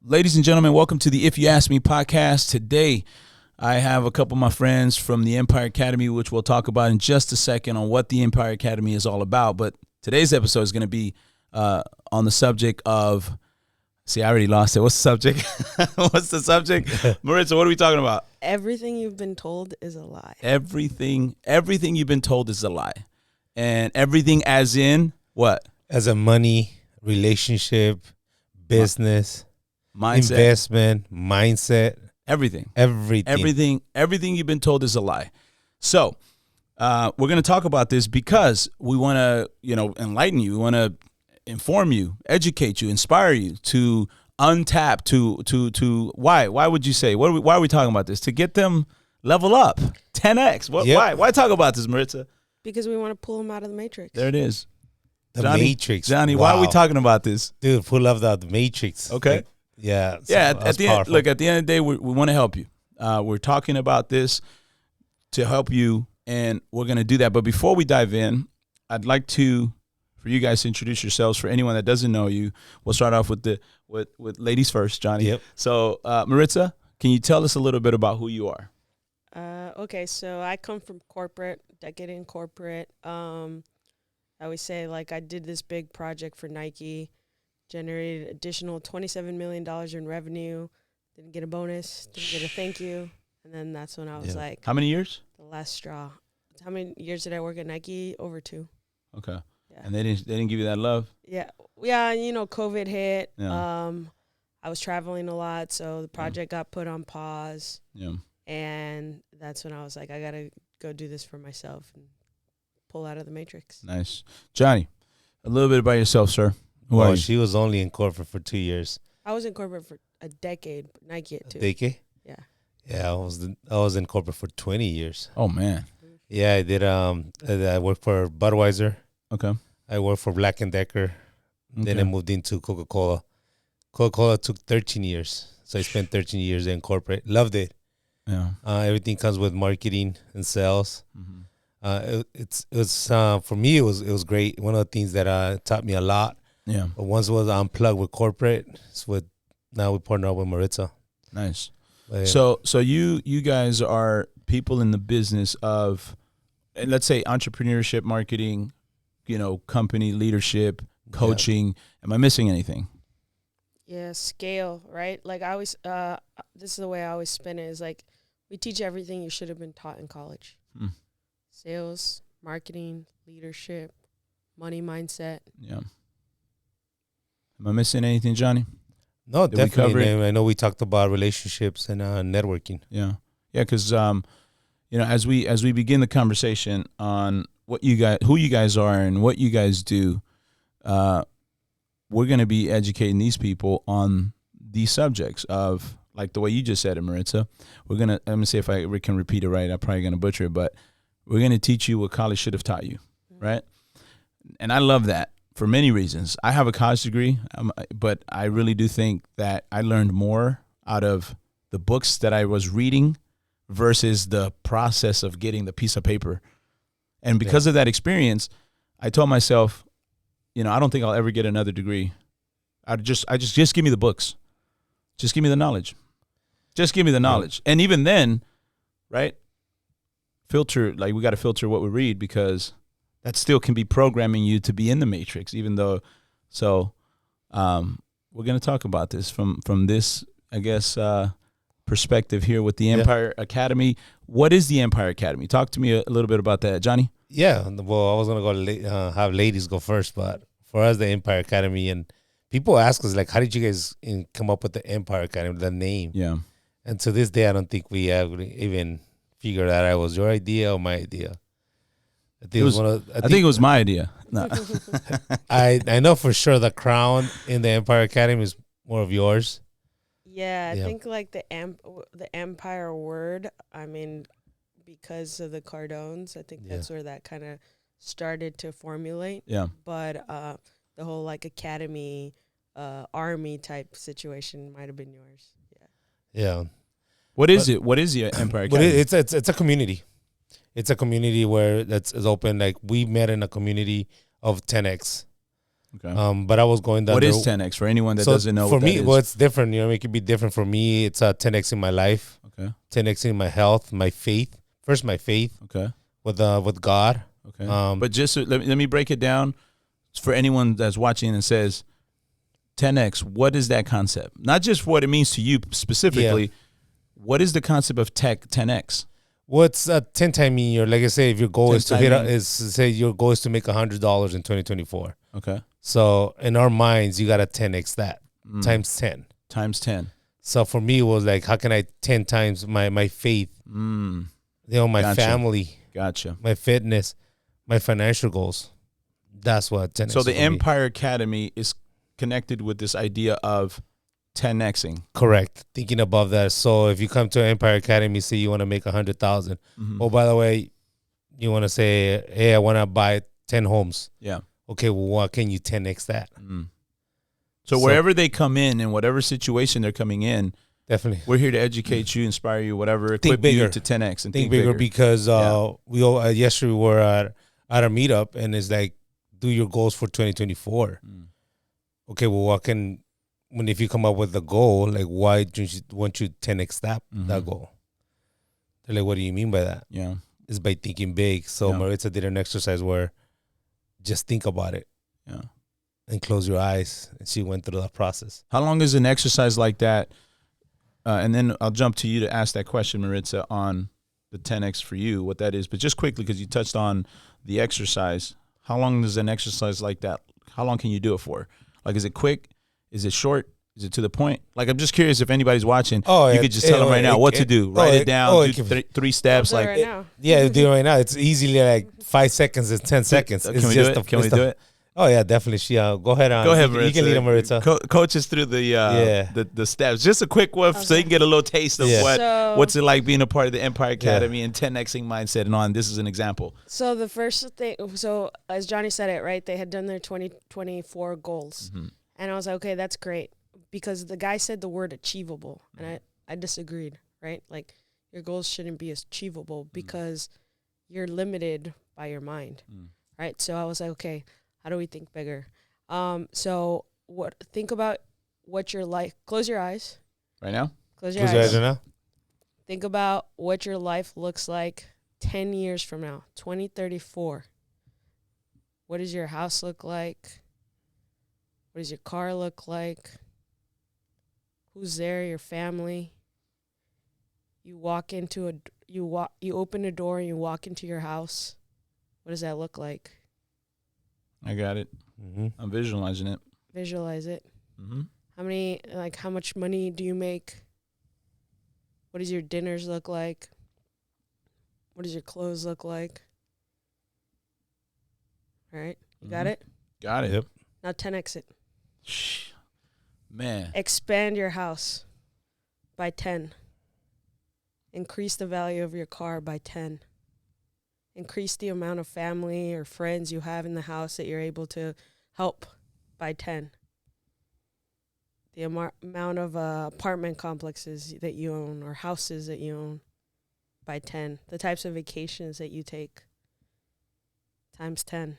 Ladies and gentlemen, welcome to the If You Ask Me podcast. Today, I have a couple of my friends from the Empire Academy, which we'll talk about in just a second on what the Empire Academy is all about. But today's episode is going to be on the subject of, I already lost it. What's the subject? What's the subject? Maritza, what are we talking about? Everything you've been told is a lie. Everything you've been told is a lie. And everything as in what? As a money, relationship, business, Mindset. investment, mindset, Everything you've been told is a lie. So we're going to talk about this because we want to, enlighten you. We want to inform you, educate you, inspire you to untap to why? Why would you say? Why are we talking about this? To get them level up, 10x. Yep. Why talk about this, Maritza? Because we want to pull them out of the matrix. There it is. the Johnny, matrix. Johnny, Wow. why are we talking about this? Dude, pull up the matrix. Okay. Yeah. Yeah, so at the end, look, at the end of the day, we want to help you. We're talking about this to help you, and we're going to do that. But before we dive in, I'd like for you guys to introduce yourselves. For anyone that doesn't know you, we'll start off with with ladies first, Johnny. Yep. So, Maritza, can you tell us a little bit about who you are? Okay, so I come from corporate, decade in corporate. I always say, I did this big project for Nike, generated additional $27 million in revenue, didn't get a bonus, didn't get a thank you. And then that's when I was like, How many years? the last straw. How many years did I work at Nike? Over 2. Okay. Yeah. And they didn't give you that love? Yeah. Yeah, COVID hit. Yeah. I was traveling a lot, so the project got put on pause. Yeah. And that's when I was like, I got to go do this for myself and pull out of the matrix. Nice. Johnny, a little bit about yourself, sir. Who are Well, you? she was only in corporate for 2 years. I was in corporate for a decade, but Nike it too. Decade? Yeah. Yeah, I was in corporate for 20 years. Oh, man. Yeah, I did. I worked for Budweiser. Okay. I worked for Black & Decker. Then I moved into Coca-Cola. Coca-Cola took 13 years. So I spent 13 years in corporate. Loved it. Yeah. Everything comes with marketing and sales. Mm-hmm. It was for me. It was great. One of the things that taught me a lot. Yeah. But once was unplugged with corporate. Now we partner up with Maritza. Nice. But, So you guys are people in the business of, and let's say, entrepreneurship, marketing, company leadership, coaching. Am I missing anything? Yeah, scale, right? I always, this is the way I always spin it, is we teach everything you should have been taught in college. Sales, marketing, leadership, money mindset. Yeah. Am I missing anything, Johnny? no, Did we cover definitely. it? I know we talked about relationships and networking. Yeah. Yeah, because as we begin the conversation on who you guys are and what you guys do, we're going to be educating these people on these subjects of, like the way you just said it, Maritza. I'm going to see if I can repeat it right. I'm probably going to butcher it, but we're going to teach you what college should have taught you, right? And I love that for many reasons. I have a college degree, but I really do think that I learned more out of the books that I was reading versus the process of getting the piece of paper. And because of that experience, I told myself, I don't think I'll ever get another degree. Just give me the books. Just give me the knowledge. Just give me the knowledge. And even then, right? Filter, we got to filter what we read, because that still can be programming you to be in the matrix, even though. So we're going to talk about this from this, I guess, perspective here with the Empire Academy. What is the Empire Academy? Talk to me a little bit about that, Johnny. Yeah, well, I was gonna have ladies go first, but for us, the Empire Academy, and people ask us how did you guys come up with the Empire Academy, the name? Yeah. And to this day, I don't think we have even figured out it was your idea or my idea. I think it was my idea. No. I know for sure the crown in the Empire Academy is more of yours. Yeah, I think the empire word, because of the Cardones, I think that's where that kind of started to formulate. Yeah. But the whole academy, army type situation might have been yours. Yeah. What is it? What is the Empire Academy? It's a community. It's a community where it's open. We met in a community of 10X. Okay. But I was going down. What is 10x for anyone that doesn't know? For what me, that is? well, it's different. You know, it could be different for me. It's 10x in my life. Okay. 10x in my health, my faith. First, my faith. Okay. With God. Okay. But just let me break it down for anyone that's watching and says 10x. What is that concept? Not just what it means to you specifically. Yeah. What is the concept of 10x? What's a 10 time year? Like I say, if your goal is to say your goal is to make $100 in 2024. Okay. So in our minds, you got to 10x that times 10. Times 10. So for me, it was like, how can I 10 times my faith, you know, my family, my fitness, my financial goals. That's what 10x. So the Empire Academy is connected with this idea of 10xing. Correct. Thinking above that. So if you come to Empire Academy, say you want to make 100,000. Oh, by the way, you want to say, hey, I want to buy 10 homes. Yeah. Okay, well, what can you 10x that? So wherever they come in whatever situation they're coming in, definitely, we're here to educate you, inspire you, whatever, equip you to 10x and think bigger. Because we all yesterday we were at a meetup, and it's like, do your goals for 2024. Okay, well, if you come up with a goal, like, why don't you want you 10x that goal? They're like, what do you mean by that? Yeah, it's by thinking big. So Maritza did an exercise where just think about it. Yeah. And close your eyes. And she went through that process. How long is an exercise like that? And then I'll jump to you to ask that question, Maritza, on the 10x for you, what that is. But just quickly, because you touched on the exercise, how long does an exercise like that, how long can you do it for? Like, is it quick? Is it short? Is it to the point? Like, I'm just curious if anybody's watching, you could just tell them right now what to do. Write it down, do three steps. Like, do it right now. It's easily like 5 seconds. It's 10 seconds. Can we do it? Oh, yeah, definitely. Go ahead on. Go ahead, Maritza. You can lead them, Maritza. Coach us through the steps. Just a quick one so you can get a little taste of what's it like being a part of the Empire Academy and 10xing mindset and on. This is an example. So the first thing, as Johnny said it, right, they had done their 2024 goals. And I was like, okay, that's great. Because the guy said the word achievable, and I disagreed, right? Like, your goals shouldn't be achievable because you're limited by your mind, right? So I was like, okay, how do we think bigger? Think about what your life, close your eyes. Right now? Close your eyes right now. Think about what your life looks like 10 years from now, 2034. What does your house look like? What does your car look like? Who's there? Your family. You open a door and you walk into your house. What does that look like? I got it. I'm visualizing it. Visualize it. How much money do you make? What does your dinners look like? What does your clothes look like? All right. You got it? Got it. Yep. Now 10x it. Man. Expand your house by 10. Increase the value of your car by 10. Increase the amount of family or friends you have in the house that you're able to help by 10. The amount of apartment complexes that you own or houses that you own by 10. The types of vacations that you take times 10.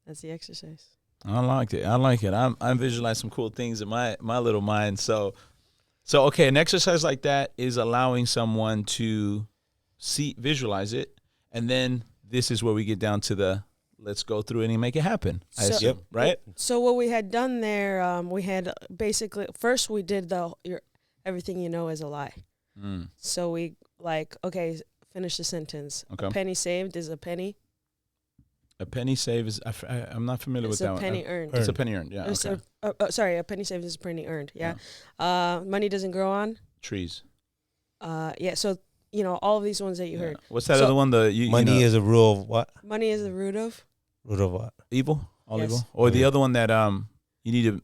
That's the exercise. I liked it. I like it. I visualize some cool things in my little mind. So okay, an exercise like that is allowing someone to visualize it, and then this is where we get down to the let's go through it and make it happen. Right? So what we had done there, we had basically first we did everything you know is a lie. So we finish the sentence. Okay. A penny saved is a penny. A penny saved is I'm not familiar with that one. It's a penny earned. It's a penny earned. Yeah. Okay. A penny saved is a penny earned. Yeah. Money doesn't grow on trees. Yeah. So all of these ones that you heard. What's that other one? Money is a rule of what? Money is the root of. Root of what? Evil. All evil. Or the other one that you need to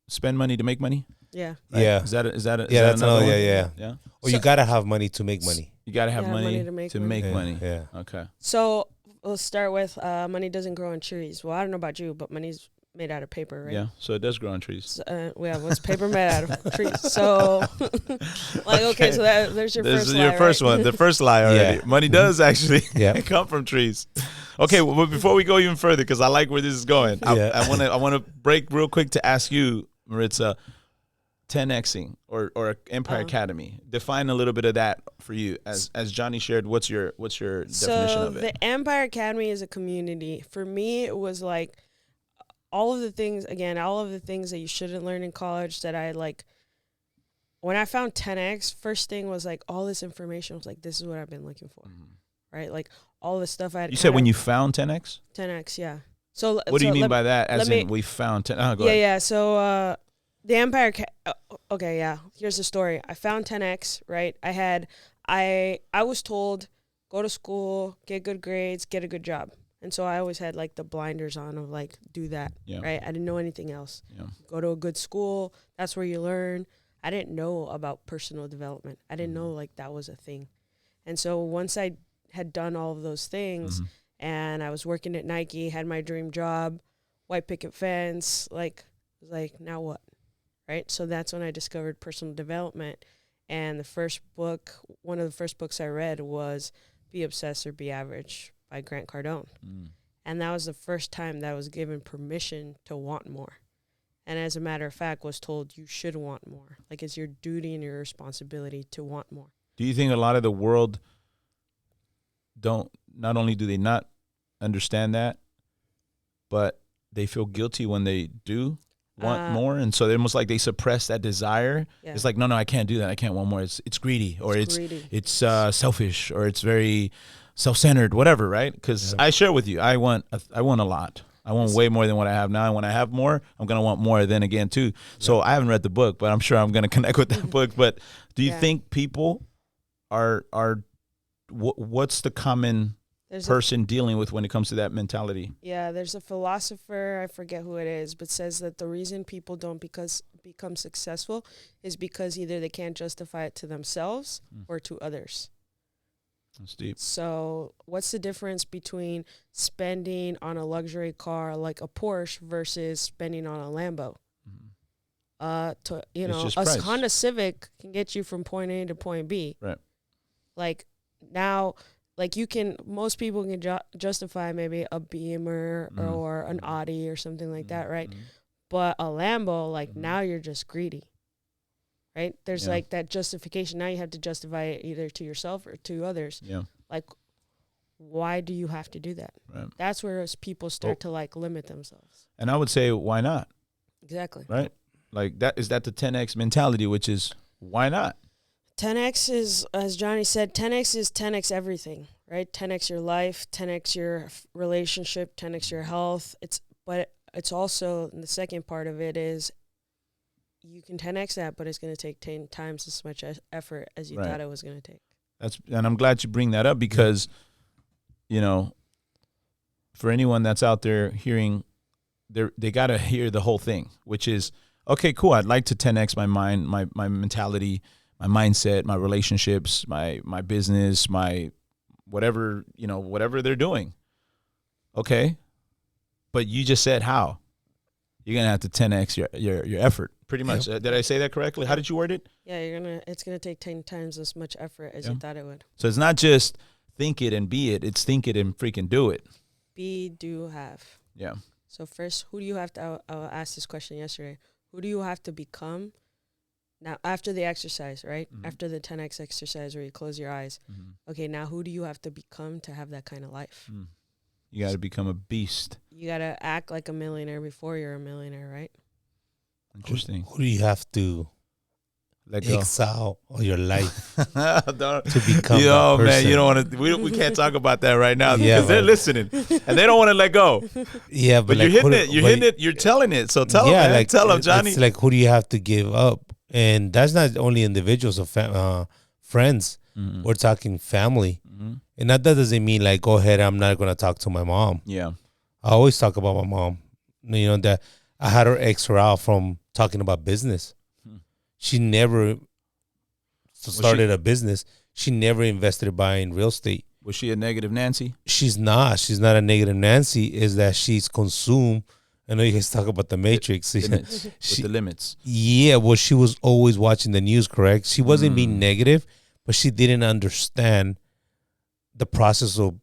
spend money to make money. Yeah. Right? Yeah. Is that that's another one? Yeah. Or you gotta have money to make money. You gotta have money to make money. Yeah. Okay. So we'll start with money doesn't grow on trees. Well, I don't know about you, but money's made out of paper, right? Yeah, so it does grow on trees. So, what's paper made out of? Trees. So, okay, so there's your first lie, your first right? one, the first lie already. Yeah. Money does actually Yeah. come from trees. Okay, well, before we go even further, because I like where this is going, Yeah. I want to break real quick to ask you, Maritza, 10xing or Empire Academy. Define a little bit of that for you, as Johnny shared. What's your definition of it? The Empire Academy is a community. For me, it was like all of the things that you shouldn't learn in college that I like. When I found 10x, first thing was like all this information. I was like, this is what I've been looking for, right? Like all the stuff I had. You said when you found 10x? 10x, yeah. So what do you mean by that? As in we found 10. Go ahead. Yeah. So the Empire. Okay, yeah. Here's the story. I found 10x, right? I was told, go to school, get good grades, get a good job. And so I always had like the blinders on of like, do that, right? I didn't know anything else. Yeah. Go to a good school. That's where you learn. I didn't know about personal development. I didn't know like that was a thing. And so once I had done all of those things and I was working at Nike, had my dream job, white picket fence, like, was like, now what? Right? So that's when I discovered personal development. And one of the first books I read was Be Obsessed or Be Average by Grant Cardone. And that was the first time that I was given permission to want more. And as a matter of fact, was told you should want more. Like it's your duty and your responsibility to want more. Do you think a lot of the world not only do they not understand that, but they feel guilty when they do want more, and so they're almost like they suppress that desire. Yeah. It's like, no, I can't do that. I can't want more. It's greedy, or it's selfish, or it's very self-centered, whatever, right? Because I share with you, I want a lot. I want way more than what I have now, and when I have more, I'm gonna want more then again too. Yeah. So I haven't read the book, but I'm sure I'm gonna connect with that book. But do you think people are what's the common person dealing with when it comes to that mentality? Yeah, there's a philosopher, I forget who it is, but says that the reason people don't become successful is because either they can't justify it to themselves or to others. That's deep. So what's the difference between spending on a luxury car like a Porsche versus spending on a Lambo? A Honda Civic can get you from point A to point B. Right. Like now, like most people can justify maybe a Beamer or an Audi or something like that, right? But a Lambo, like now you're just greedy, right? There's like that justification. Now you have to justify it either to yourself or to others. Yeah. Like, why do you have to do that? Right. That's where people start to like limit themselves. And I would say, why not? Exactly. Right? Like is that the 10X mentality, which is why not? 10X is, as Johnny said, 10X is 10X everything, right? 10X your life, 10X your relationship, 10X your health. But it's also, the second part of it is you can 10X that, but it's going to take 10 times as much effort as you thought it was going to take. And I'm glad you bring that up because, for anyone that's out there hearing, they got to hear the whole thing, which is, okay, cool. I'd like to 10X my mind, my mentality, my mindset, my relationships, my business, my whatever they're doing. Okay. But you just said how. You're going to have to 10X your effort, pretty much. Did I say that correctly? How did you word it? Yeah, it's going to take 10 times as much effort as you thought it would. So it's not just think it and be it. It's think it and freaking do it. Be, do, have. Yeah. So first, who do you have to, I asked this question yesterday. Who do you have to become now after the exercise, right? Mm-hmm. After the 10X exercise where you close your eyes. Mm-hmm. Okay, now who do you have to become to have that kind of life? Mm. You got to become a beast. You got to act like a millionaire before you're a millionaire, right? Interesting. Who do you have to exile all your life to become that person? Man, you don't want to. We can't talk about that right now because they're listening and they don't want to let go. Yeah, but you're hitting it. You're hitting it. You're telling it. So tell them, man. Tell them, Johnny. It's like, who do you have to give up? And that's not only individuals or friends. Mm-hmm. We're talking family. Mm-hmm. And that doesn't mean like, go ahead, I'm not going to talk to my mom. Yeah. I always talk about my mom. That I had her X her out from talking about business. She never started a business. She never invested in real estate. Was she a negative Nancy? She's not. She's not a negative Nancy. Is that she's consumed I know you guys talk about the Matrix. Limits. With the limits. Yeah, well, she was always watching the news, correct? She wasn't being negative, but she didn't understand the process of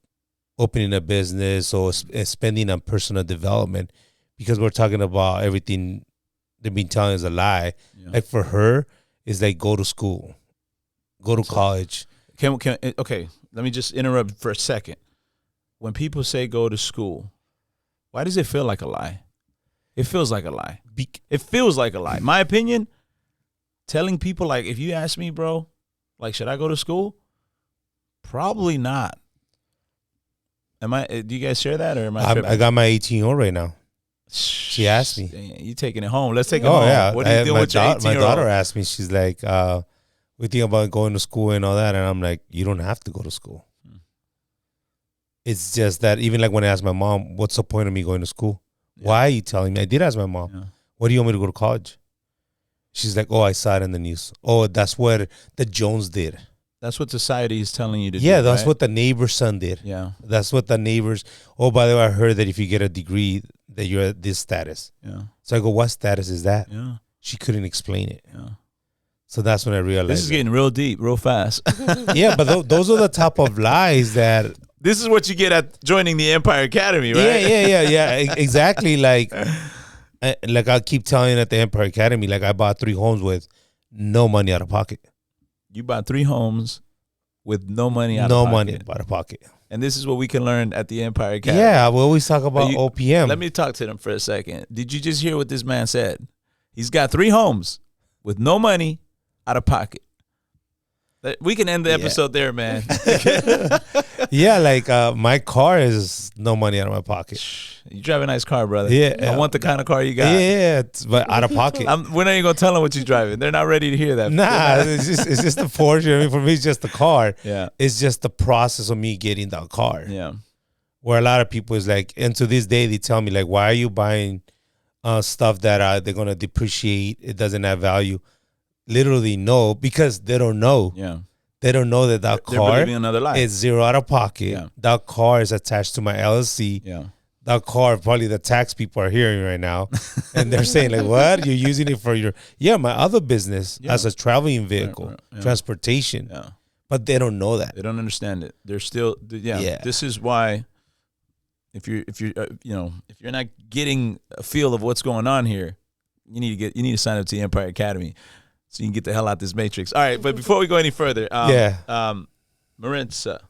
opening a business or spending on personal development, because we're talking about everything they've been telling us a lie. Yeah. Like for her, it's like go to school, go to college. Okay, let me just interrupt for a second. When people say go to school, why does it feel like a lie? It feels like a lie. It feels like a lie. My opinion, telling people, like, if you ask me, bro, like, should I go to school? Probably not. Do you guys share that, or am I tripping? I got my 18-year-old right now. She asked me. Dang, you taking it home. Let's take it home. Yeah. What do you do with your 18-year-old? My daughter asked me, she's like, we think about going to school and all that. And I'm like, you don't have to go to school. It's just that even like when I asked my mom, what's the point of me going to school? Yeah. Why are you telling me? I did ask my mom, what do you want me to go to college? She's like, oh, I saw it in the news. Oh, that's what the Jones did. That's what society is telling you to do. Yeah, that's what the neighbor's son did. Yeah. That's what the neighbors. Oh, by the way, I heard that if you get a degree, that you're at this status. Yeah. So I go, what status is that? Yeah. She couldn't explain it. Yeah. So that's when I realized. This is getting real deep, real fast. Yeah, but those are the type of lies that. This is what you get at joining the Empire Academy, right? Yeah. Exactly. Like I keep telling you at the Empire Academy, like I bought 3 homes with no money out of pocket. You bought 3 homes with no money out of pocket. No money out of pocket. And this is what we can learn at the Empire Academy. Yeah, we always talk about OPM. Let me talk to them for a second. Did you just hear what this man said? He's got 3 homes with no money out of pocket. We can end the episode there, man. Yeah, like my car is no money out of my pocket. You drive a nice car, brother. Yeah. I want the kind of car you got. Yeah, but out of pocket. We're not even going to tell them what you're driving. They're not ready to hear that. Nah, it's just the Porsche. I mean, for me, it's just the car. Yeah. It's just the process of me getting that car. Yeah. Where a lot of people is like, and to this day, they tell me, like, why are you buying stuff that they're going to depreciate? It doesn't have value. Literally, no, because they don't know. Yeah. They don't know that they're car believing another lie. is 0 out of pocket. Yeah. That car is attached to my LLC. Yeah. That car, probably the tax people are hearing right now. And they're saying, like, what? You're using it for my other business as a traveling vehicle, transportation. Yeah. But they don't know that. They don't understand it. They're still, This is why if you're not getting a feel of what's going on here, you need to sign up to the Empire Academy so you can get the hell out this matrix. All right, but before we go any further, Maritza,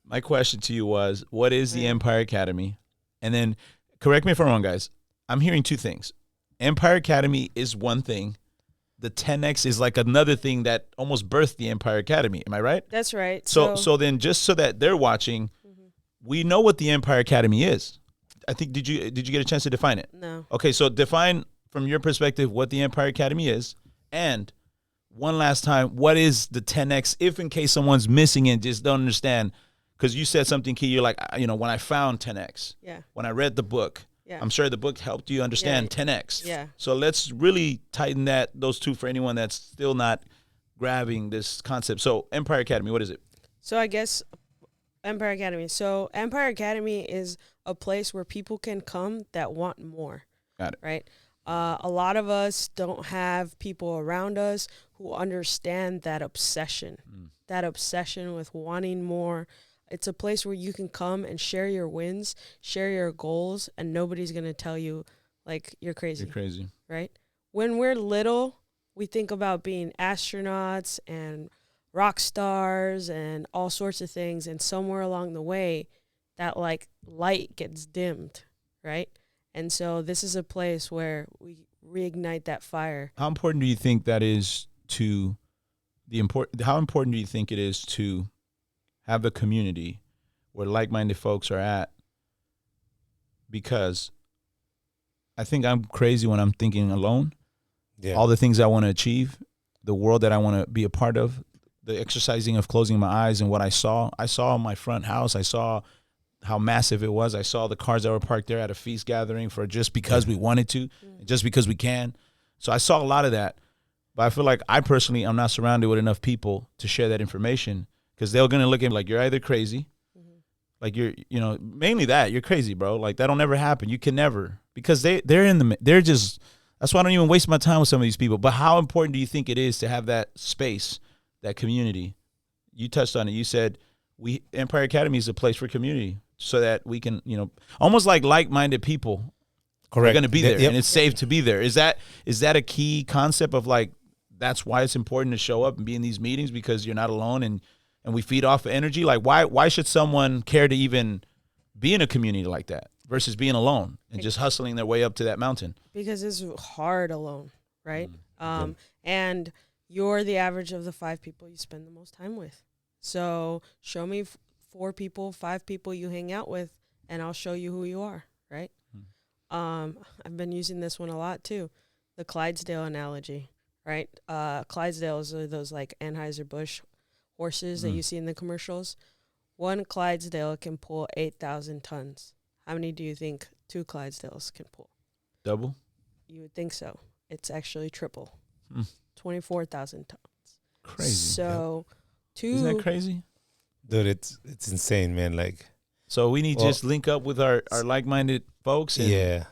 my question to you was, what is the Empire Academy? And then, correct me if I'm wrong, guys. I'm hearing 2 things. Empire Academy is one thing. The 10X is like another thing that almost birthed the Empire Academy. Am I right? That's right. So then, just so that they're watching, we know what the Empire Academy is. I think did you get a chance to define it? No. Okay, so define from your perspective what the Empire Academy is, and one last time, what is the 10X? If in case someone's missing and just don't understand, because you said something key. You're like, when I found 10X, when I read the book, I'm sure the book helped you understand 10X. Yeah. So let's really tighten those 2 for anyone that's still not grabbing this concept. So Empire Academy, what is it? So I guess Empire Academy. So Empire Academy is a place where people can come that want more. Got it. Right? A lot of us don't have people around us who understand that obsession with wanting more. It's a place where you can come and share your wins, share your goals, and nobody's going to tell you, like, you're crazy. You're crazy. Right? When we're little, we think about being astronauts and rock stars and all sorts of things, and somewhere along the way, that, like, light gets dimmed, right? And so this is a place where we reignite that fire. How important do you think that is how important do you think it is to have a community where like-minded folks are at? Because I think I'm crazy when I'm thinking alone. Yeah. All the things I want to achieve, the world that I want to be a part of, the exercising of closing my eyes and what I saw my front house. I saw how massive it was. I saw the cars that were parked there at a feast gathering for just because we wanted to, just because we can. So I saw a lot of that. But I feel like I'm not surrounded with enough people to share that information, because they're going to look at me like, you're either crazy, like mainly that, you're crazy, bro. Like, that'll never happen. You can never because they're just, that's why I don't even waste my time with some of these people. But how important do you think it is to have that space, that community? You touched on it. You said Empire Academy is a place for community so that we can, almost like-minded people are going to be there, and it's safe to be there. Is that a key concept of like, that's why it's important to show up and be in these meetings, because you're not alone and we feed off of energy? Like, why should someone care to even be in a community like that versus being alone and just hustling their way up to that mountain? Because it's hard alone, right? And you're the average of the 5 people you spend the most time with. So show me 4 people, 5 people you hang out with, and I'll show you who you are, right? I've been using this one a lot too, the Clydesdale analogy, right? Clydesdales are those like Anheuser-Busch horses that you see in the commercials. One Clydesdale can pull 8,000 tons. How many do you think 2 Clydesdales can pull? Double? You would think so. It's actually triple. 24,000 tons. Crazy. So, Isn't that crazy? Dude, it's insane, man. Like, so we need to just link up with our like-minded folks. And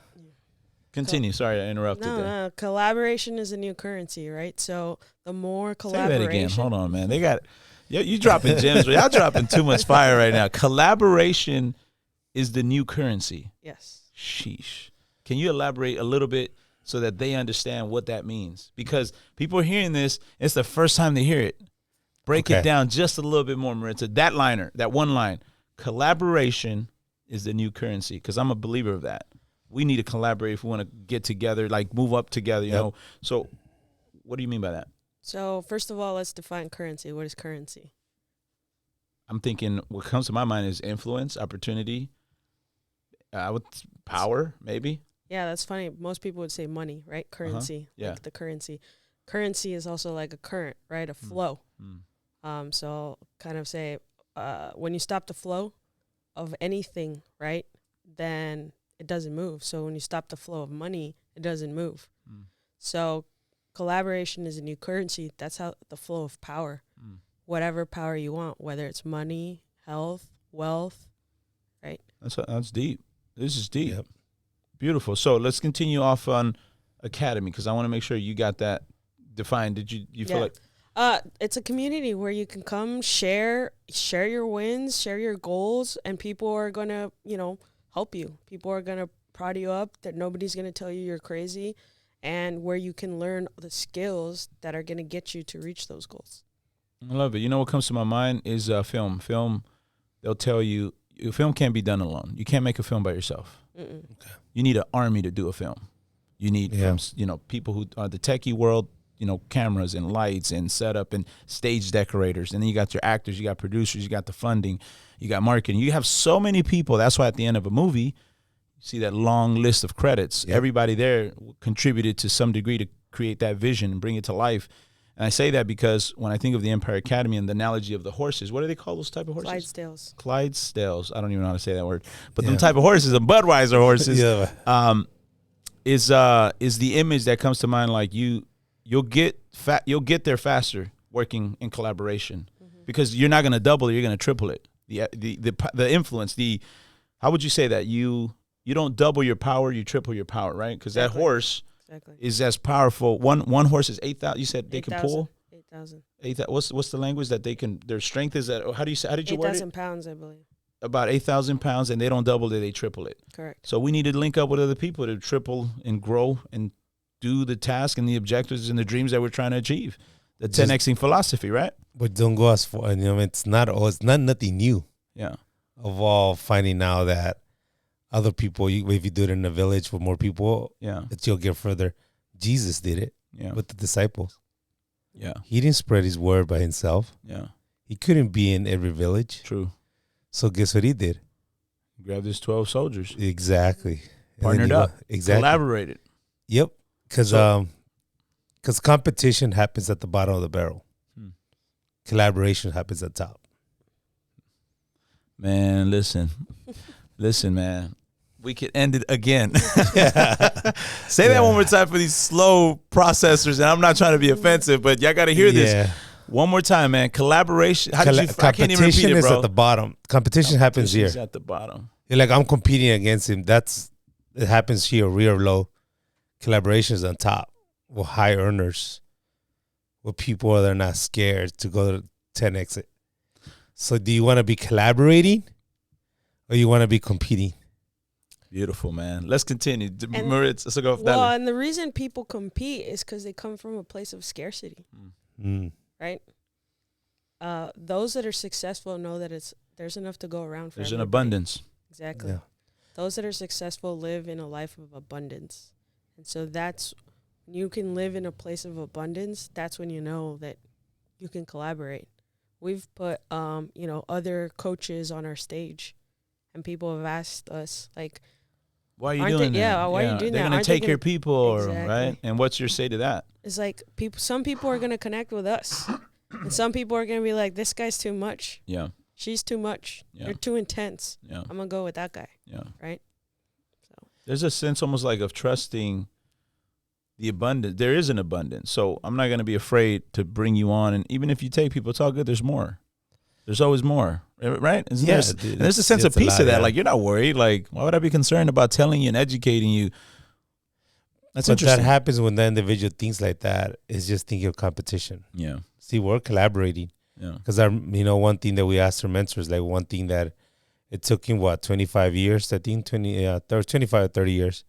continue. Sorry, I interrupted there. No, collaboration is a new currency, right? So the more collaboration. Say that again. Hold on, man. They got you dropping gems. Y'all dropping too much fire right now. Collaboration is the new currency. Yes. Sheesh. Can you elaborate a little bit so that they understand what that means? Because people are hearing this, it's the first time they hear it. Break it down just a little bit more, Maritza. That one line. Collaboration is the new currency, because I'm a believer of that. We need to collaborate if we want to get together, like move up together, you know. So what do you mean by that? So first of all, let's define currency. What is currency? I'm thinking what comes to my mind is influence, opportunity, power, maybe. Yeah, that's funny. Most people would say money, right? Currency, like the currency. Currency is also like a current, right? A flow. So I'll kind of say when you stop the flow of anything, right, then it doesn't move. So when you stop the flow of money, it doesn't move. So collaboration is a new currency. That's how the flow of power, whatever power you want, whether it's money, health, wealth, right? That's deep. This is deep. Yep. Beautiful. So let's continue off on Academy, because I want to make sure you got that defined. Did you feel like? It's a community where you can come share your wins, share your goals, and people are going to, help you. People are going to prod you up, that nobody's going to tell you you're crazy, and where you can learn the skills that are going to get you to reach those goals. I love it. You know what comes to my mind is film. Film, they'll tell you, film can't be done alone. You can't make a film by yourself. Okay. You need an army to do a film. You need, people who are the techie world, cameras and lights and setup and stage decorators. And then you got your actors, you got producers, you got the funding, you got marketing. You have so many people. That's why at the end of a movie, you see that long list of credits. Yep. Everybody there contributed to some degree to create that vision and bring it to life. And I say that because when I think of the Empire Academy and the analogy of the horses, what do they call those type of horses? Clydesdales. Clydesdales. I don't even know how to say that word. But them type of horses, the Budweiser horses, is the image that comes to mind. Like you'll get there faster working in collaboration, because you're not going to double it, you're going to triple it. The influence, how would you say that? You don't double your power, you triple your power, right? Because that horse is as powerful. One horse is 8,000. You said they can pull 8,000. 8,000. What's the language that they can? Their strength is that. How did you word it? 8,000 pounds, I believe. About 8,000 pounds, and they don't double it, they triple it. Correct. So we need to link up with other people to triple and grow and do the task and the objectives and the dreams that we're trying to achieve. The 10Xing philosophy, right? But don't go as far. It's not nothing new. Yeah. Of all finding out that other people, if you do it in a village with more people, that you'll get further. Jesus did it with the disciples. Yeah. He didn't spread his word by himself. Yeah. He couldn't be in every village. True. So guess what he did? He grabbed his 12 soldiers. Exactly. Partnered up. Exactly. Collaborated. Yep. Because competition happens at the bottom of the barrel. Collaboration happens at top. Man, listen, man. We could end it again. Say that one more time for these slow processors. And I'm not trying to be offensive, but y'all got to hear this one more time, man. Collaboration. I can't even repeat it, bro. Competition is at the bottom. Competition happens here. At the bottom. You're like, I'm competing against him. That's it happens here real low. Collaborations on top with high earners, with people that are not scared to go to 10x it. So do you want to be collaborating or you want to be competing? Beautiful, man. Let's continue. And, Maritza, let's go off well, that. and the reason people compete is because they come from a place of scarcity, right? Those that are successful know that there's enough to go around for There's everybody. an abundance. Exactly. Yeah. Those that are successful live in a life of abundance. And so that's, you can live in a place of abundance. That's when you know that you can collaborate. We've put, other coaches on our stage, and people have asked us, like, why are you doing that? Yeah, why are you doing They're that? They're going to take your people, Exactly. right? And what's your say to that? It's like some people are going to connect with us, and some people are going to be like, this guy's too much. Yeah. She's too much. Yeah. They're too intense. Yeah. I'm going to go with that guy. Yeah. Right? So There's a sense almost like of trusting the abundance. There is an abundance. So I'm not going to be afraid to bring you on. And even if you take people, it's all good. There's more. There's always more. Right? There's a sense of peace to that. Yeah. Like, you're not worried. Like, why would I be concerned about telling you and educating you? That's interesting. That happens when the individual thinks like that, is just thinking of competition. Yeah. See, we're collaborating. Yeah. Because one thing that we asked our mentors, like one thing that it took him 25 years, I think 25 or 30 years.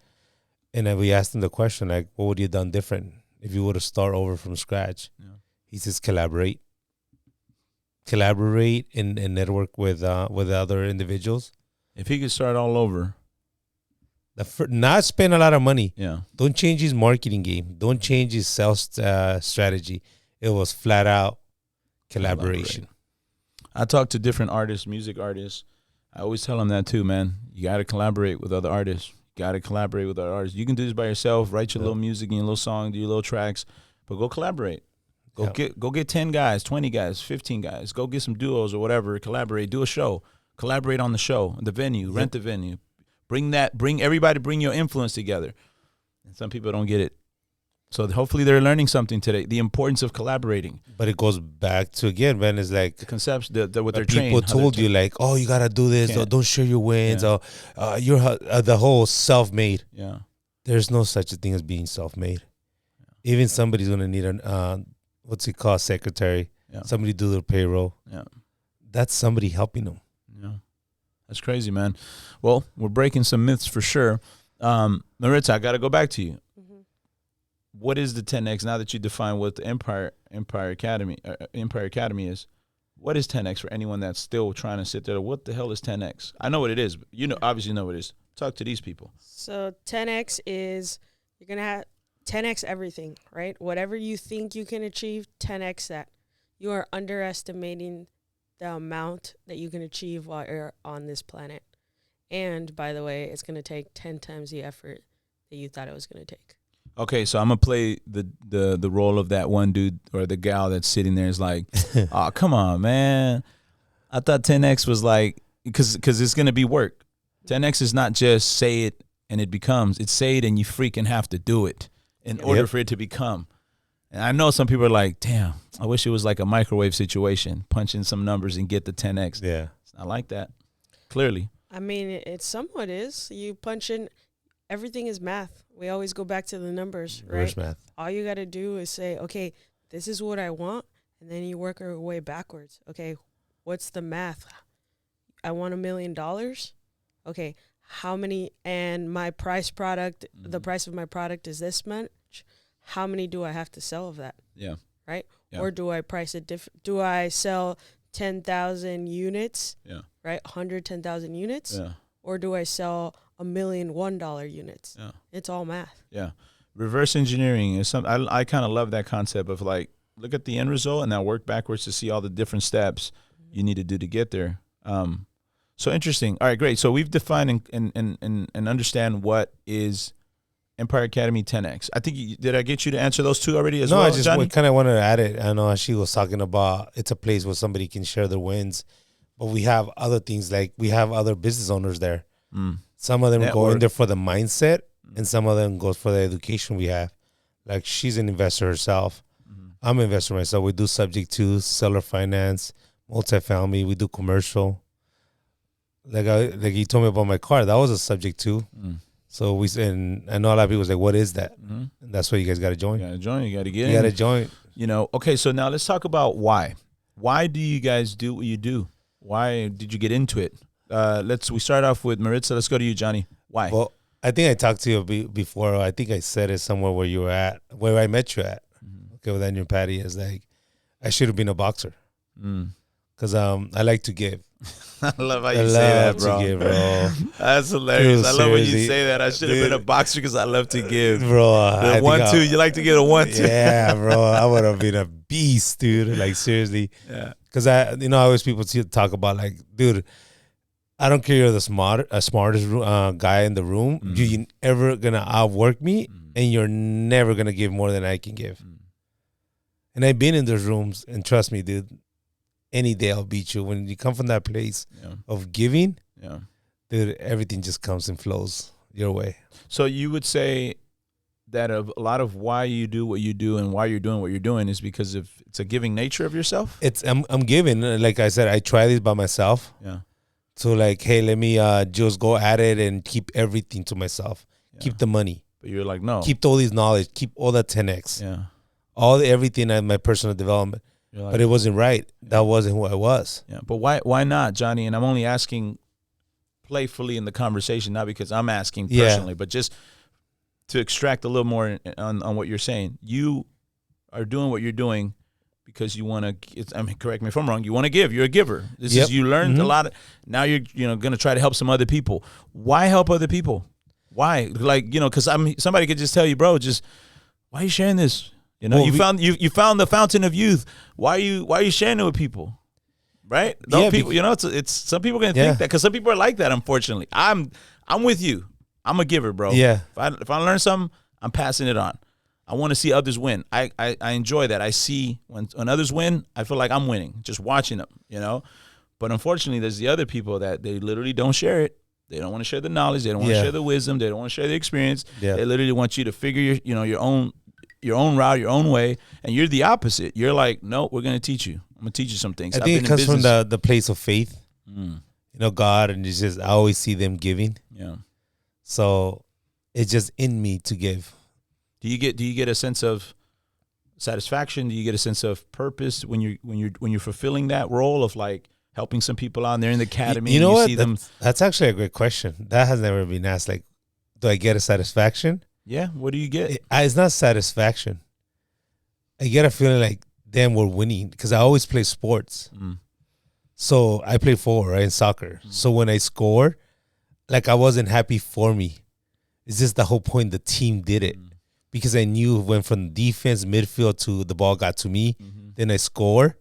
And then we asked him the question, like, what would you have done different if you would have started over from scratch? Yeah. He says, collaborate and network with other individuals. If he could start all over. Not spend a lot of money. Yeah. Don't change his marketing game. Don't change his sales strategy. It was flat out collaboration. I talk to different artists, music artists. I always tell them that too, man. You got to collaborate with other artists. You got to collaborate with other artists. You can do this by yourself. Write your little music and your little song, do your little tracks, but go collaborate. Go get 10 guys, 20 guys, 15 guys. Go get some duos or whatever. Collaborate. Do a show. Collaborate on the show, the venue. Rent the venue. Bring everybody. Bring your influence together. And some people don't get it. So hopefully they're learning something today. The importance of collaborating. But it goes back to, again, man, it's like the concepts, what they're trained. People told you, like, oh, you got to do this, or don't share your wins, or you're the whole self-made. Yeah. There's no such a thing as being self-made. Yeah. Even somebody's going to need what's it called, secretary. Yeah. Somebody do their payroll. Yeah. That's somebody helping them. Yeah. That's crazy, man. Well, we're breaking some myths for sure. Maritza, I got to go back to you. What is the 10X now that you define what the Empire Academy is? What is 10X for anyone that's still trying to sit there? What the hell is 10X? I know what it is. But obviously know what it is. Talk to these people. So 10X is, you're going to have 10X everything, right? Whatever you think you can achieve, 10X that. You are underestimating the amount that you can achieve while you're on this planet. And, by the way, it's going to take 10 times the effort that you thought it was going to take. Okay, so I'm gonna play the role of that one dude or the gal that's sitting there. Is like, oh, come on, man. I thought 10X was like, because it's gonna be work. 10X is not just say it and it becomes. It's say it and you freaking have to do it in order for it to become. And I know some people are like, damn, I wish it was like a microwave situation, punch in some numbers and get the 10X. Yeah, it's not like that. Clearly. I mean, it somewhat is. You punch in. Everything is math. We always go back to the numbers, right? Reverse math. All you got to do is say, okay, this is what I want, and then you work your way backwards. Okay, what's the math? I want $1 million. Okay, how many? And my product, the price of my product is this much. How many do I have to sell of that? Yeah. Right? Yeah. Or do I price it different? Do I sell 10,000 units? Yeah. Right? 110,000 units? Yeah. Or do I sell $1 million $1 units? Yeah. It's all math. Yeah. Reverse engineering is something I kind of love that concept of like, look at the end result and now work backwards to see all the different steps you need to do to get there. So interesting. All right, great. So we've defined and understand what is Empire Academy 10X. I think did I get you to answer those two already as well? No, I just kind of wanted to add it. I know she was talking about it's a place where somebody can share their wins, but we have other things, like we have other business owners there. Some of them go in there for the mindset, and some of them go for the education we have. Like she's an investor herself. I'm an investor myself. We do subject to seller finance, multifamily. We do commercial. Like you told me about my car. That was a subject to. So and I know a lot of people say, what is that? Mm-hmm. And that's why you guys got to join. You got to join. You got to get in. You got to join. You know, okay, so now let's talk about why. Why do you guys do what you do? Why did you get into it? We start off with Maritza. Let's go to you, Johnny. Why? Well, I think I talked to you before. I think I said it somewhere where you were at, where I met you at. Mm-hmm. Okay, with Andrew and Patty, is like, I should have been a boxer. Because I like to give. I love how you say that, bro. To give, bro. That's hilarious. I love when you say that. I should have been a boxer because I love to give. Bro. The 1-2, you like to get a 1-2. Yeah, bro. I would have been a beast, dude. Like, seriously. Yeah. Because always people talk about, like, dude, I don't care you're the smartest guy in the room. Mm. You're ever going to outwork me, and you're never going to give more than I can give. And I've been in those rooms, and trust me, dude, any day I'll beat you. When you come from that place of giving, dude, everything just comes and flows your way. So you would say that a lot of why you do what you do and why you're doing what you're doing is because of it's a giving nature of yourself? I'm giving. Like I said, I try this by myself. Yeah. So like, hey, let me just go at it and keep everything to myself. Yeah. Keep the money. But you're like, no. Keep all these knowledge. Keep all that 10X. Yeah. Everything in my personal development. Like, but it wasn't right. That wasn't who I was. Yeah. But why not, Johnny? And I'm only asking playfully in the conversation, not because I'm asking personally, but just to extract a little more on what you're saying. You are doing what you're doing because you want to, I mean, correct me if I'm wrong, you want to give. You're a giver. This is, you learned a lot. Now you're going to try to help some other people. Why help other people? Why? Like, because somebody could just tell you, bro, just, why are you sharing this? You found the fountain of youth. Why are you sharing it with people? Right? People, it's some people are gonna think that because some people are like that. Unfortunately, I'm with you. I'm a giver, bro. Yeah. If I learn something, I'm passing it on. I want to see others win. I enjoy that. I see when others win, I feel like I'm winning just watching them. But unfortunately, there's the other people that they literally don't share it. They don't want to share the knowledge. They don't want to share the wisdom. They don't want to share the experience. Yeah. They literally want you to figure your own route, your own way, and you're the opposite. You're like, no, we're going to teach you. I'm going to teach you some things. I think it comes from the place of faith. God, and it's just I always see them giving. Yeah. So it's just in me to give. Do you get a sense of satisfaction? Do you get a sense of purpose when you're fulfilling that role of like helping some people out there in the academy? You know what? That's actually a great question. That has never been asked. Like, do I get a satisfaction? Yeah. What do you get? It's not satisfaction. I get a feeling like, damn, we're winning because I always play sports. So I play forward, right, in soccer. So when I score, like I wasn't happy for me. It's just the whole point the team did it. Because I knew it went from defense, midfield to the ball got to me. Then I score.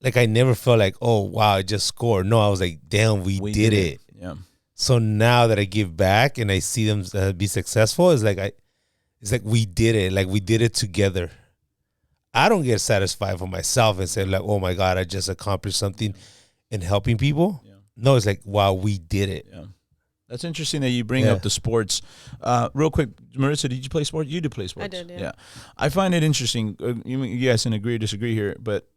Like I never felt like, oh, wow, I just scored. No, I was like, damn, we did it. Yeah. So now that I give back and I see them be successful, it's like we did it. Like we did it together. I don't get satisfied for myself and say like, oh my God, I just accomplished something in helping people. Yeah. No, it's like, wow, we did it. Yeah. That's interesting that you bring up the sports. Real quick, Maritza, did you play sports? You did play sports. I did, yeah. I find it interesting. You guys can agree or disagree here, but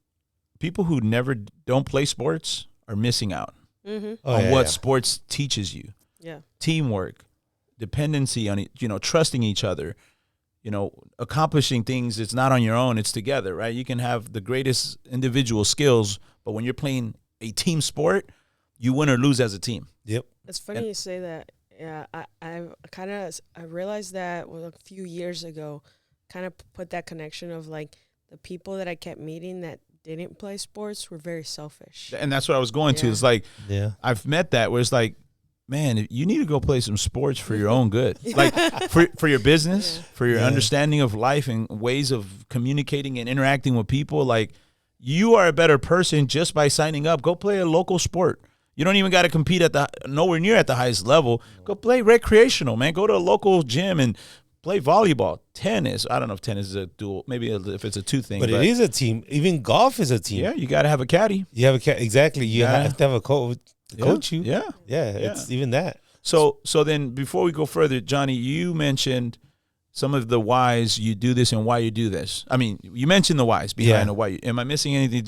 people who never don't play sports are missing out on what sports teaches you. Yeah. Teamwork, dependency on trusting each other, accomplishing things. It's not on your own. It's together, right? You can have the greatest individual skills, but when you're playing a team sport, you win or lose as a team. Yep. It's funny you say that. Yeah, I realized that a few years ago, kind of put that connection of like the people that I kept meeting that didn't play sports were very selfish. And that's what I was going to. It's like, I've met that where it's like, man, you need to go play some sports for your own good. Like for your business, for your understanding of life and ways of communicating and interacting with people. Like you are a better person just by signing up. Go play a local sport. You don't even got to compete nowhere near at the highest level. Go play recreational, man. Go to a local gym and play volleyball, tennis. I don't know if tennis is a dual. Maybe if it's a two thing. But it is a team. Even golf is a team. Yeah, you got to have a caddy. You have a caddy. Exactly. You have to have a coach. Coach you. Yeah. It's even that. So then before we go further, Johnny, you mentioned some of the whys you do this and why you do this. I mean, you mentioned the whys behind the why. Am I missing anything?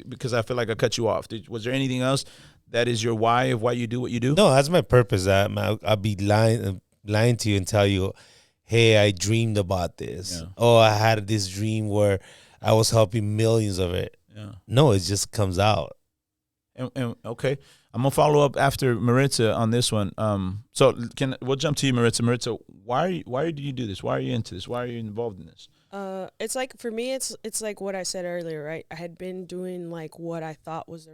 Because I feel like I cut you off. Was there anything else that is your why of why you do what you do? No, that's my purpose. I'll be lying to you and tell you, hey, I dreamed about this. Yeah. Oh, I had this dream where I was helping millions of it. Yeah. No, it just comes out. And okay, I'm gonna follow up after Maritza on this one. So we'll jump to you, Maritza. Maritza, why did you do this? Why are you into this? Why are you involved in this? It's like, for me, it's like what I said earlier, right? I had been doing like what I thought was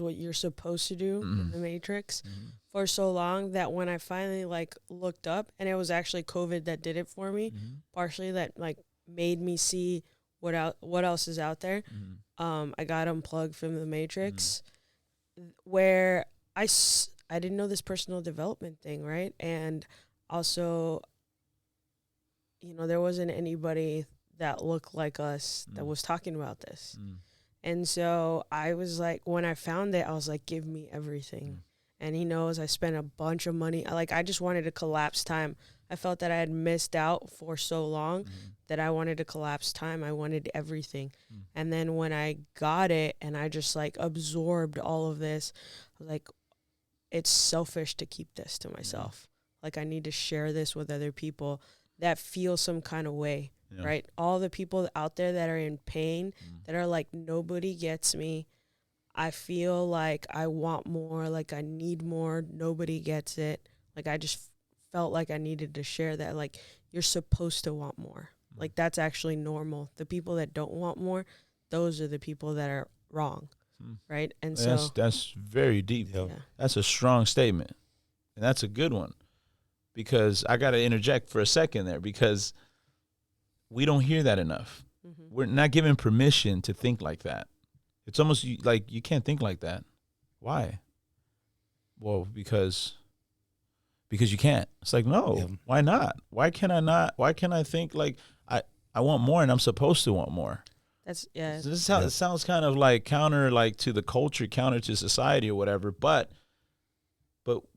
what you're supposed to do in the Matrix for so long that when I finally like looked up, and it was actually COVID that did it for me, partially, that like made me see what else is out there. I got unplugged from the Matrix, where I didn't know this personal development thing, right? And also, you know, there wasn't anybody that looked like us that was talking about this. And so I was like, when I found it, I was like, give me everything. And he knows I spent a bunch of money. I just wanted to collapse time. I felt that I had missed out for so long that I wanted to collapse time. I wanted everything. And then when I got it and I just like absorbed all of this, I was like, it's selfish to keep this to myself. Like, I need to share this with other people that feel some kind of way, right? All the people out there that are in pain, that are like, nobody gets me. I feel like I want more, like I need more. Nobody gets it. Like, I just felt like I needed to share that. Like, you're supposed to want more. Like, that's actually normal. The people that don't want more, those are the people that are wrong, right? And that's very deep. Yeah. That's a strong statement, and that's a good one, because I got to interject for a second there, because we don't hear that enough. We're not given permission to think like that. It's almost like you can't think like that. Why? Well, because you can't. It's like, no, why not? Why can I not? Why can I think like I want more and I'm supposed to want more? This is how it sounds, kind of like counter, like to the culture, counter to society or whatever, but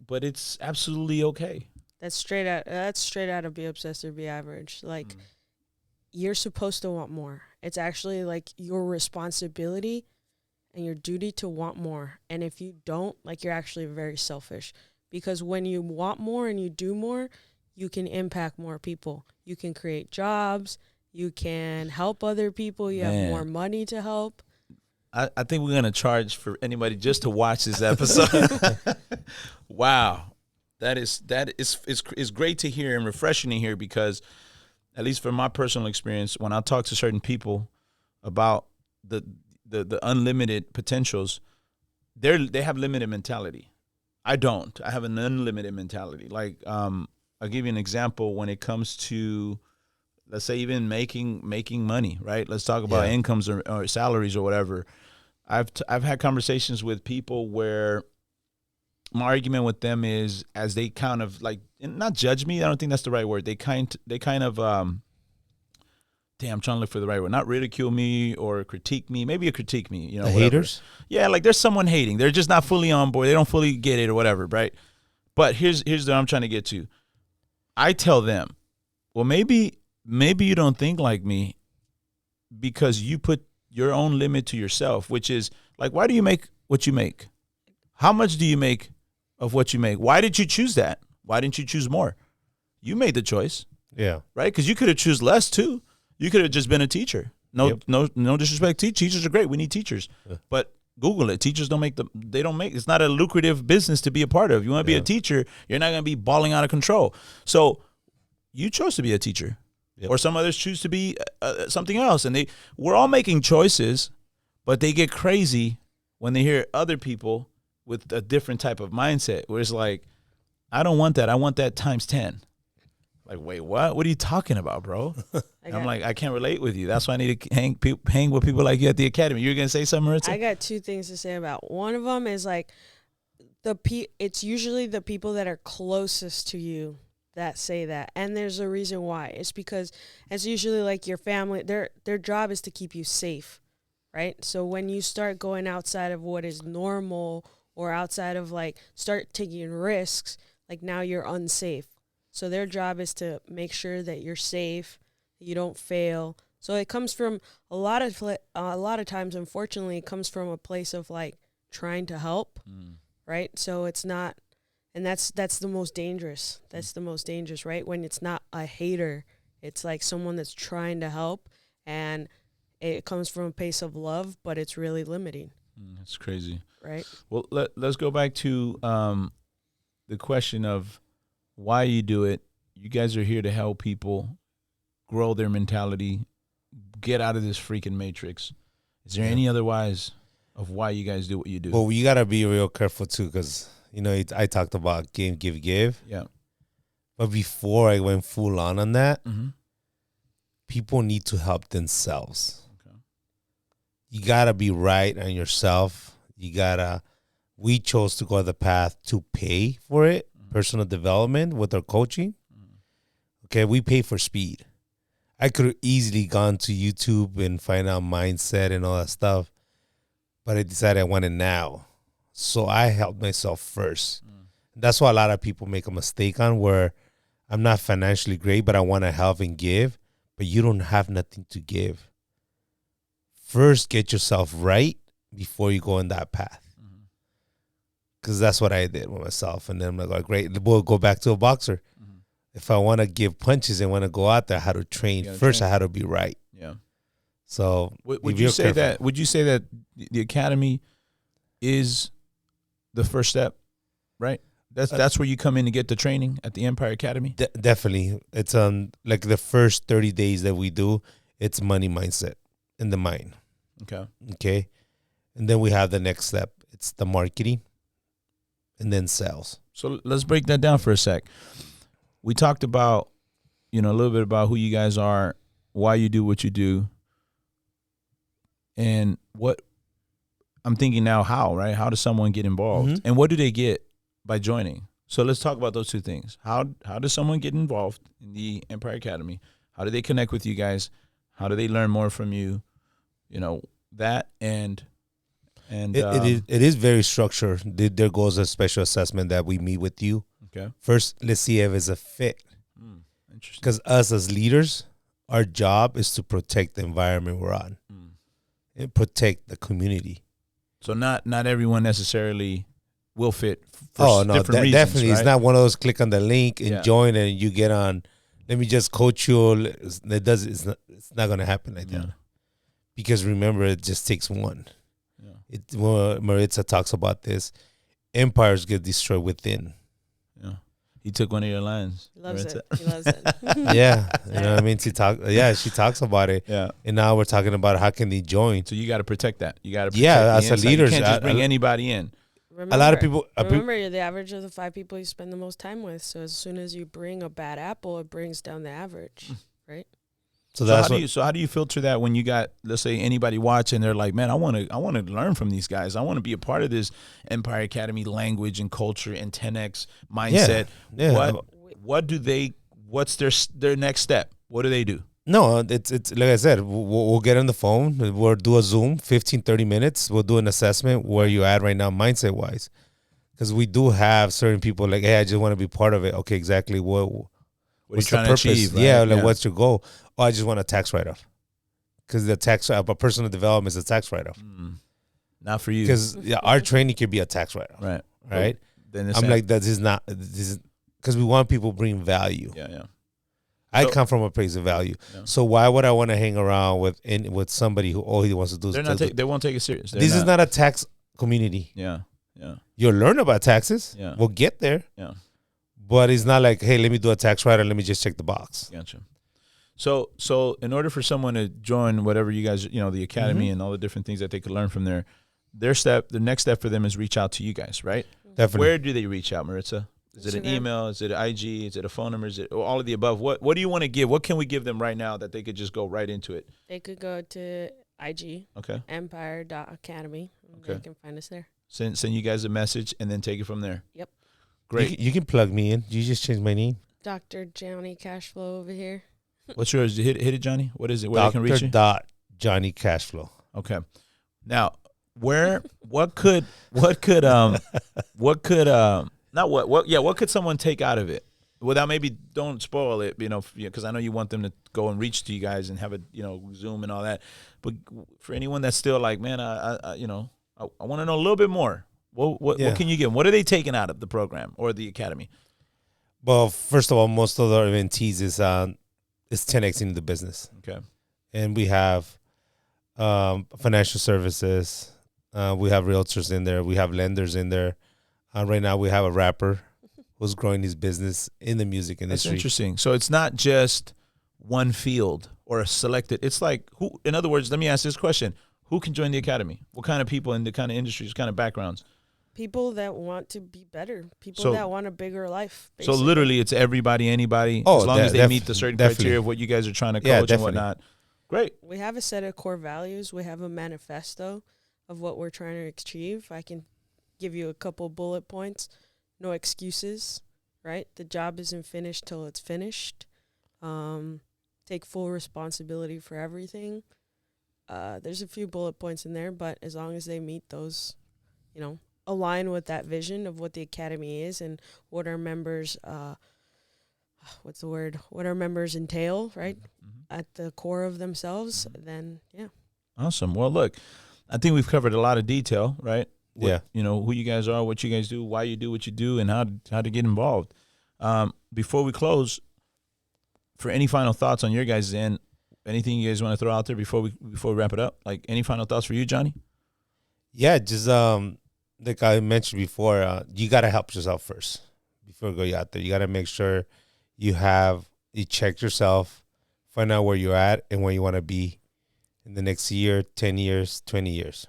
it's absolutely okay. That's straight out of Be Obsessed or Be Average. Like, you're supposed to want more. It's actually like your responsibility and your duty to want more. And if you don't, like, you're actually very selfish. Because when you want more and you do more, you can impact more people. You can create jobs. You can help other people. You have more money to help. I think we're going to charge for anybody just to watch this episode. Wow. That is great to hear and refreshing to hear, because at least from my personal experience, when I talk to certain people about the unlimited potentials, they have limited mentality. I don't. I have an unlimited mentality. Like, I'll give you an example when it comes to, let's say, even making money, right? Let's talk about incomes or salaries or whatever. I've had conversations with people where my argument with them is, as they kind of like, not judge me, I don't think that's the right word. They kind of I'm trying to look for the right word. Not ridicule me or critique me. Maybe critique me, you know. Haters? Yeah, like there's someone hating. They're just not fully on board. They don't fully get it or whatever, right? But here's what I'm trying to get to. I tell them, well, maybe you don't think like me because you put your own limit to yourself, which is like, why do you make what you make? How much do you make of what you make? Why did you choose that? Why didn't you choose more? You made the choice. Yeah. Right? Because you could have choose less too. You could have just been a teacher. No disrespect. Teachers are great. We need teachers. Yeah. But Google it. Teachers it's not a lucrative business to be a part of. You want to be a teacher, you're not going to be balling out of control. So you chose to be a teacher. Yep. Or some others choose to be something else. And we're all making choices, but they get crazy when they hear other people with a different type of mindset, where it's like, I don't want that. I want that times 10. Like, wait, what? What are you talking about, bro? I'm like, I can't relate with you. That's why I need to hang with people like you at the academy. You're going to say something, Maritza? I got two things to say about. One of them is like, it's usually the people that are closest to you that say that. And there's a reason why. It's because it's usually like your family, their job is to keep you safe, right? So when you start going outside of what is normal, or outside of like start taking risks, like now you're unsafe. So their job is to make sure that you're safe, that you don't fail. So it comes from a lot of times, unfortunately, it comes from a place of like trying to help, right? So it's not, and that's the most dangerous. That's the most dangerous, right? When it's not a hater, it's like someone that's trying to help, and it comes from a place of love, but it's really limiting. That's crazy. Right. Well, let's go back to the question of why you do it. You guys are here to help people grow their mentality, get out of this freaking matrix. Is there any other whys of why you guys do what you do? Well, you got to be real careful, too, because, I talked about give. Yeah. But before I went full on that, people need to help themselves. Okay. You got to be right on yourself. We chose to go the path to pay for it, personal development with our coaching. Okay, we pay for speed. I could have easily gone to YouTube and find out mindset and all that stuff, but I decided I want it now. So I helped myself first. That's why a lot of people make a mistake on, where I'm not financially great, but I want to help and give, but you don't have nothing to give. First, get yourself right before you go on that path. Because that's what I did with myself. And then I'm like, oh, great, we'll go back to a boxer. If I want to give punches and want to go out there, I had to train. First, I had to be right. Yeah. So would you say that? Would you say that the academy is the first step? Right. That's where you come in to get the training at the Empire Academy. Definitely, it's like the first 30 days that we do. It's money mindset in the mind. Okay, and then we have the next step. It's the marketing, and then sales. So let's break that down for a sec. We talked about, a little bit about who you guys are, why you do what you do, and what I'm thinking now, how, right? How does someone get involved? And what do they get by joining? So let's talk about those two things. How does someone get involved in the Empire Academy? How do they connect with you guys? How do they learn more from you? That and it is very structured. There goes a special assessment that we meet with you. Okay. First, let's see if it's a fit. Interesting. Because us as leaders, our job is to protect the environment we're on and protect the community. So not everyone necessarily will fit for different reasons, definitely. Right? It's not one of those click on the link and join and you get on. Let me just coach you. It's not going to happen like that. Because remember, it just takes one. Yeah. Maritza talks about this. Empires get destroyed within. Yeah. He took one of your lines. He loves it. He loves it. Yeah. You know what I mean? She talks about it. Yeah. And now we're talking about how can they join. So you got to protect that. You got to protect as a leader. You can't just bring anybody in. Remember, a lot of people. You're the average of the 5 people you spend the most time with. So as soon as you bring a bad apple, it brings down the average, right? So how do you filter that when you got, let's say, anybody watching? They're like, man, I want to learn from these guys. I want to be a part of this Empire Academy language and culture and 10X mindset. Yeah. What's their next step? What do they do? No, it's like I said, we'll get on the phone. We'll do a Zoom, 15, 30 minutes. We'll do an assessment where you're at right now mindset-wise. Because we do have certain people like, hey, I just want to be part of it. Okay, exactly. What are you trying to achieve? Right? Yeah, what's your goal? Oh, I just want a tax write-off. Because a personal development is a tax write-off. Not for you. Because our training can be a tax write-off. Right? Then I'm like, this is because we want people to bring value. Yeah. I come from a place of value. Yeah. So why would I want to hang around with somebody who all he wants to do is they won't take it serious. This is not a tax community. Yeah. You'll learn about taxes. Yeah. We'll get there. Yeah. But it's not like, hey, let me do a tax write-off, let me just check the box. Gotcha. So in order for someone to join whatever you guys, the academy and all the different things that they could learn from there, the next step for them is reach out to you guys, right? Definitely. Where do they reach out, Maritza? Is it an email? Is it an IG? Is it a phone number? Is it all of the above? What do you want to give? What can we give them right now that they could just go right into it? They could go to IG. Okay. Empire.academy. Okay. They can find us there. Send you guys a message and then take it from there. Yep. Great. You can plug me in. You just changed my name. Dr. Johnny Cashflow over here. What's yours? Hit it, Johnny. What is it? Where they can reach you? Johnny Cashflow. Okay. Now, what could someone take out of it without, maybe don't spoil it, because I know you want them to go and reach to you guys and have a, Zoom and all that. But for anyone that's still like, man, I want to know a little bit more. What can you give them? What are they taking out of the program or the academy? Well, first of all, most of our mentees is 10Xing the business. Okay. And we have financial services. We have realtors in there. We have lenders in there. Right now, we have a rapper who's growing his business in the music industry. That's interesting. So it's not just one field or a selected. It's like who? In other words, let me ask this question: who can join the academy? What kind of people in the kind of industries, kind of backgrounds? People that want to be better. People that want a bigger life. Basically. So literally, it's everybody, anybody, as long as they meet the certain criteria of what you guys are trying to coach and whatnot. Great. We have a set of core values. We have a manifesto of what we're trying to achieve. I can give you a couple bullet points. No excuses, right? The job isn't finished till it's finished. Take full responsibility for everything. There's a few bullet points in there, but as long as they meet those, align with that vision of what the academy is and what our members, what our members entail, right? Mm-hmm. At the core of themselves, then, yeah. Awesome. Well, look, I think we've covered a lot of detail, right? Yeah. Who you guys are, what you guys do, why you do what you do, and how to get involved. Before we close, for any final thoughts on your guys' end, anything you guys want to throw out there before we wrap it up? Like any final thoughts for you, Johnny? Yeah, just like I mentioned before, you got to help yourself first before you go out there. You got to make sure you check yourself, find out where you're at and where you want to be in the next year, 10 years, 20 years.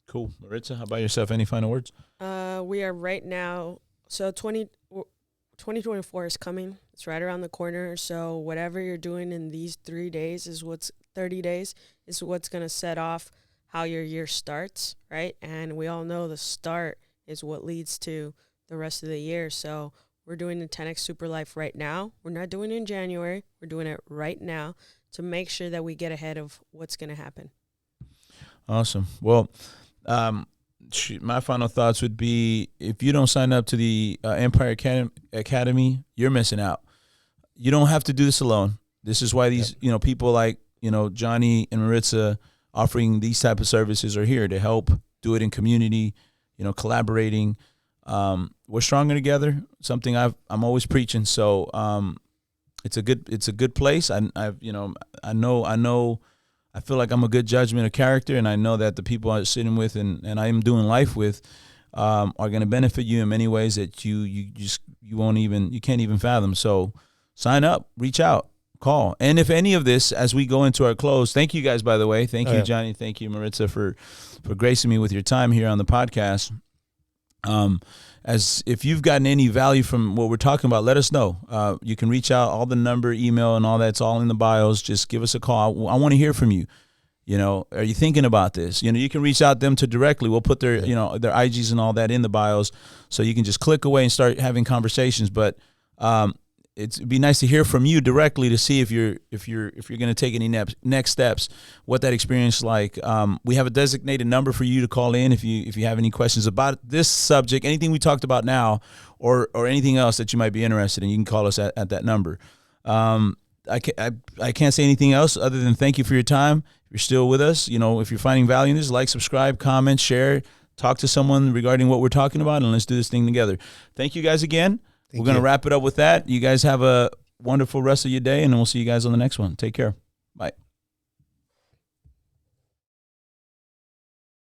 Cool. Maritza, how about yourself? Any final words? We are right now, so 2024 is coming. It's right around the corner. So whatever you're doing in these 30 days is what's going to set off how your year starts, right? And we all know the start is what leads to the rest of the year. So we're doing the 10X Super Life right now. We're not doing it in January. We're doing it right now to make sure that we get ahead of what's going to happen. Awesome. Well, my final thoughts would be, if you don't sign up to the Empire Academy, you're missing out. You don't have to do this alone. This is why these, people like, Johnny and Maritza offering these type of services are here to help do it in community, collaborating. We're stronger together. Something I'm always preaching. So it's a good place. I feel like I'm a good judgment of character, and I know that the people I'm sitting with and I am doing life with are going to benefit you in many ways that you can't even fathom. So sign up, reach out, call. And if any of this, as we go into our close, thank you guys, by the way. Thank you, Johnny. Thank you, Maritza, for gracing me with your time here on the podcast. As if you've gotten any value from what we're talking about, let us know. You can reach out, all the number, email, and all that's all in the bios. Just give us a call. I want to hear from you. Are you thinking about this? You can reach out them to directly. We'll put their, their IGs and all that in the bios, so you can just click away and start having conversations. But it'd be nice to hear from you directly to see if you're going to take any next steps, what that experience is like. We have a designated number for you to call in if you have any questions about this subject, anything we talked about now, or anything else that you might be interested in. You can call us at that number. I can't say anything else other than thank you for your time. If you're still with us, if you're finding value in this, like, subscribe, comment, share, talk to someone regarding what we're talking about, and let's do this thing together. Thank you guys again. We're going to wrap it up with that. You guys have a wonderful rest of your day, and we'll see you guys on the next one. Take care. Bye.